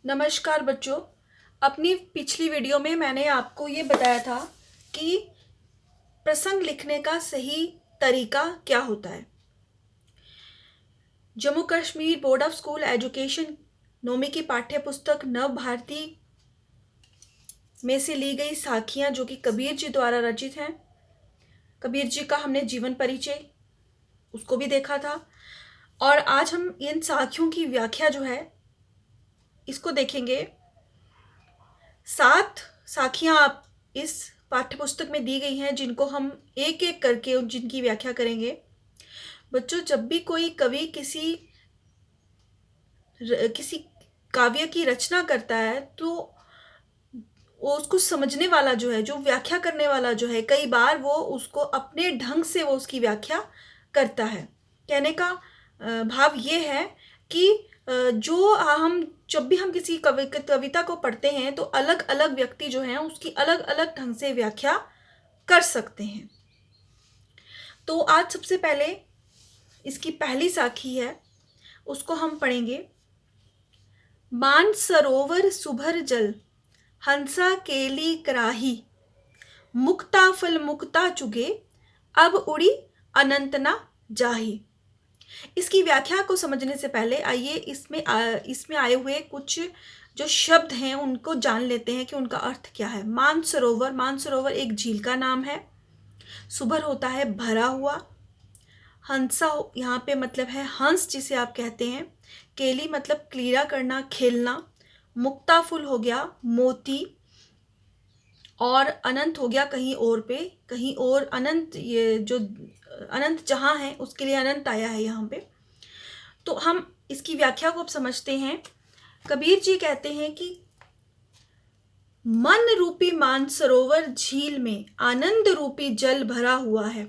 नमस्कार बच्चों। अपनी पिछली वीडियो में मैंने आपको ये बताया था कि प्रसंग लिखने का सही तरीका क्या होता है। Jammu Kashmir board of school education नौवीं की पाठ्य पुस्तक नव भारती में से ली गई साखियाँ जो कि कबीर जी द्वारा रचित हैं। कबीर जी का हमने जीवन परिचय उसको भी देखा था और आज हम इन साखियों की व्याख्या जो है इसको देखेंगे। 7 साखियाँ आप इस पाठ्यपुस्तक में दी गई हैं जिनको हम एक एक करके जिनकी व्याख्या करेंगे। बच्चों, जब भी कोई कवि किसी काव्य की रचना करता है तो वो उसको समझने वाला जो है, जो व्याख्या करने वाला जो है, कई बार वो उसको अपने ढंग से वो उसकी व्याख्या करता है। कहने का भाव ये है कि जो हम जब भी हम किसी कविता को पढ़ते हैं तो अलग अलग व्यक्ति जो हैं उसकी अलग अलग ढंग से व्याख्या कर सकते हैं। तो आज सबसे पहले इसकी पहली साखी है, उसको हम पढ़ेंगे। मान सरोवर सुभर जल, हंसा केली कराही, मुक्ता फल मुक्ता चुगे, अब उड़ी अनंत ना जाही। इसकी व्याख्या को समझने से पहले आइए इसमें आए हुए कुछ जो शब्द हैं उनको जान लेते हैं कि उनका अर्थ क्या है। मानसरोवर एक झील का नाम है। सुभर होता है भरा हुआ। हंसा यहाँ पे मतलब है हंस जिसे आप कहते हैं। केली मतलब क्रीड़ा करना, खेलना। मुक्ता फुल हो गया मोती। और अनंत हो गया कहीं और पे, कहीं और अनंत, ये जो अनंत जहाँ है उसके लिए अनंत आया है यहाँ पे। तो हम इसकी व्याख्या को अब समझते हैं। कबीर जी कहते हैं कि मन रूपी मानसरोवर झील में आनंद रूपी जल भरा हुआ है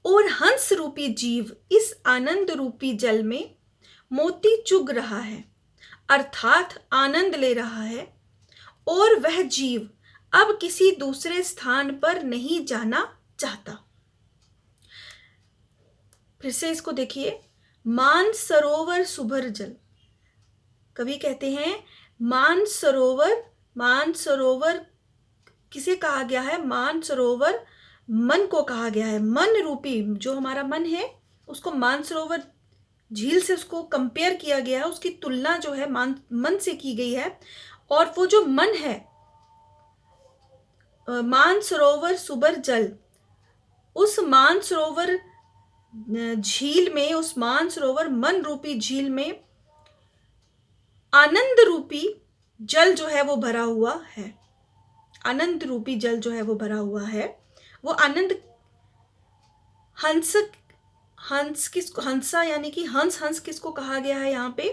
और हंस रूपी जीव इस आनंद रूपी जल में मोती चुग रहा है, अर्थात आनंद ले रहा है। और वह जीव अब किसी दूसरे स्थान पर नहीं जाना चाहता। फिर से इसको देखिए। मानसरोवर सुभर जल, कवि कहते हैं मानसरोवर किसे कहा गया है? मानसरोवर मन को कहा गया है। मन रूपी जो हमारा मन है उसको मानसरोवर झील से उसको कंपेयर किया गया है, उसकी तुलना जो है मन से की गई है। और वो जो मन है, मानसरोवर सुभर जल, उस मानसरोवर झील में, उस मानसरोवर मन रूपी झील में आनंद रूपी जल जो है वो भरा हुआ है। आनंद रूपी जल जो है वो भरा हुआ है। वो आनंद हंसा यानी कि हंस किसको कहा गया है यहाँ पे?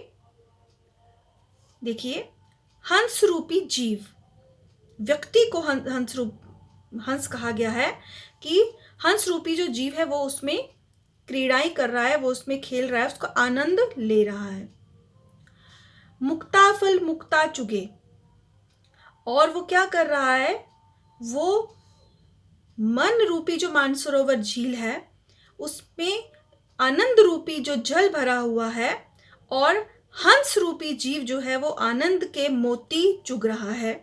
देखिए, हंस रूपी जीव, व्यक्ति को हंस कहा गया है कि हंस रूपी जो जीव है वो उसमें क्रीड़ाएं कर रहा है, वो उसमें खेल रहा है, उसका आनंद ले रहा है। मुक्ता फल मुक्ता चुगे, और वो क्या कर रहा है? वो मन रूपी जो मानसरोवर झील है उसमें आनंद रूपी जो जल भरा हुआ है और हंस रूपी जीव जो है वो आनंद के मोती चुग रहा है।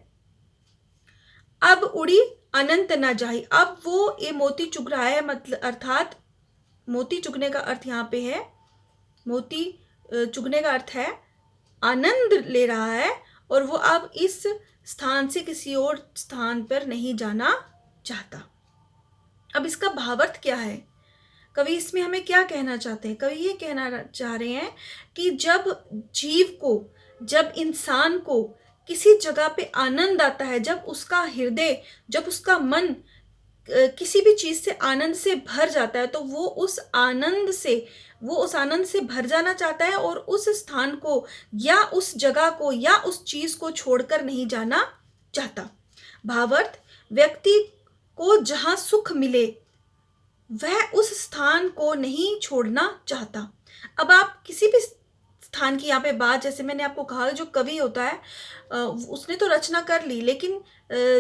अब उड़ी अनंत ना जाही, अब वो ये मोती चुग रहा है, मतलब अर्थात मोती चुगने का अर्थ यहाँ पे है, मोती चुगने का अर्थ है आनंद ले रहा है और वो अब इस स्थान से किसी और स्थान पर नहीं जाना चाहता। अब इसका भावार्थ क्या है? कवि इसमें हमें क्या कहना चाहते हैं? कवि ये कहना चाह रहे हैं कि जब जीव को, जब इंसान को किसी जगह पे आनंद आता है, जब उसका हृदय, जब उसका मन किसी भी चीज से आनंद से भर जाता है, तो वो उस आनंद से भर जाना चाहता है और उस स्थान को या उस जगह को या उस चीज को छोड़कर नहीं जाना चाहता। भावार्थ, व्यक्ति को जहां सुख मिले वह उस स्थान को नहीं छोड़ना चाहता। अब आप किसी भी स्थान की यहाँ पे बात, जैसे मैंने आपको कहा, जो कवि होता है उसने तो रचना कर ली, लेकिन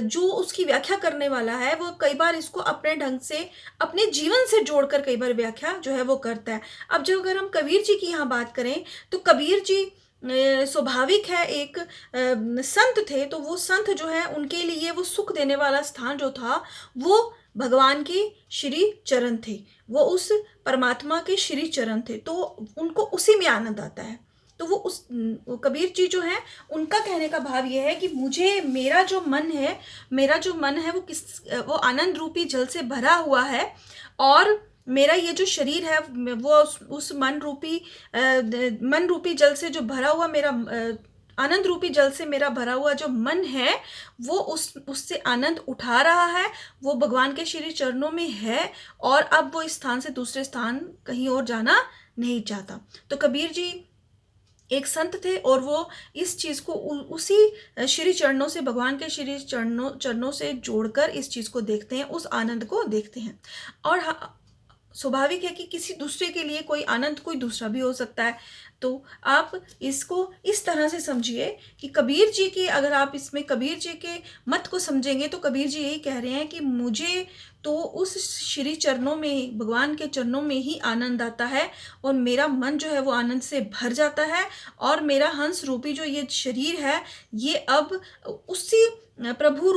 जो उसकी व्याख्या करने वाला है वो कई बार इसको अपने ढंग से, अपने जीवन से जोड़कर कई बार व्याख्या जो है वो करता है। अब जो अगर हम कबीर जी की यहाँ बात करें तो कबीर जी स्वाभाविक है, एक संत थे, तो वो संत जो है उनके लिए वो सुख देने वाला स्थान जो था वो भगवान के श्री चरण थे, वो उस परमात्मा के श्री चरण थे, तो उनको उसी में आनंद आता है। तो वो कबीर जी जो है उनका कहने का भाव ये है कि मुझे मेरा जो मन है वो आनंद रूपी जल से भरा हुआ है, और मेरा ये जो शरीर है वो उस मन रूपी जल से जो भरा हुआ मेरा आनंद रूपी जल से मेरा भरा हुआ जो मन है वो उससे आनंद उठा रहा है, वो भगवान के श्री चरणों में है, और अब वो इस स्थान से दूसरे स्थान कहीं और जाना नहीं चाहता। तो कबीर जी एक संत थे और वो इस चीज़ को उसी श्री चरणों से, भगवान के श्री चरणों से जोड़कर इस चीज़ को देखते हैं, उस आनंद को देखते हैं। और स्वाभाविक है कि किसी दूसरे के लिए कोई आनंद कोई दूसरा भी हो सकता है। तो आप इसको इस तरह से समझिए कि कबीर जी की, अगर आप इसमें कबीर जी के मत को समझेंगे तो कबीर जी यही कह रहे हैं कि मुझे तो उस श्री चरणों में, भगवान के चरणों में ही आनंद आता है, और मेरा मन जो है वो आनंद से भर जाता है, और मेरा हंस रूपी जो ये शरीर है ये अब उसी प्रभु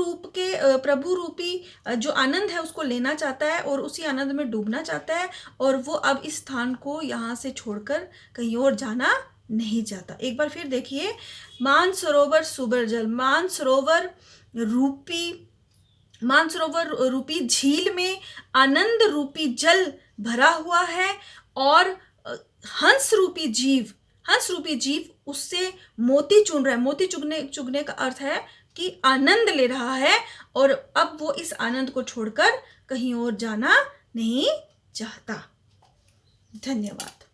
रूपी जो आनंद है उसको लेना चाहता है और उसी आनंद में डूबना चाहता है, और वो अब इस स्थान को यहाँ से छोड़कर कहीं और जाना नहीं चाहता। एक बार फिर देखिए, मानसरोवर सुबर जल, मानसरोवर रूपी झील में आनंद रूपी जल भरा हुआ है, और हंस रूपी जीव उससे मोती चुन रहा है। मोती चुगने का अर्थ है कि आनंद ले रहा है, और अब वो इस आनंद को छोड़कर कहीं और जाना नहीं चाहता। धन्यवाद।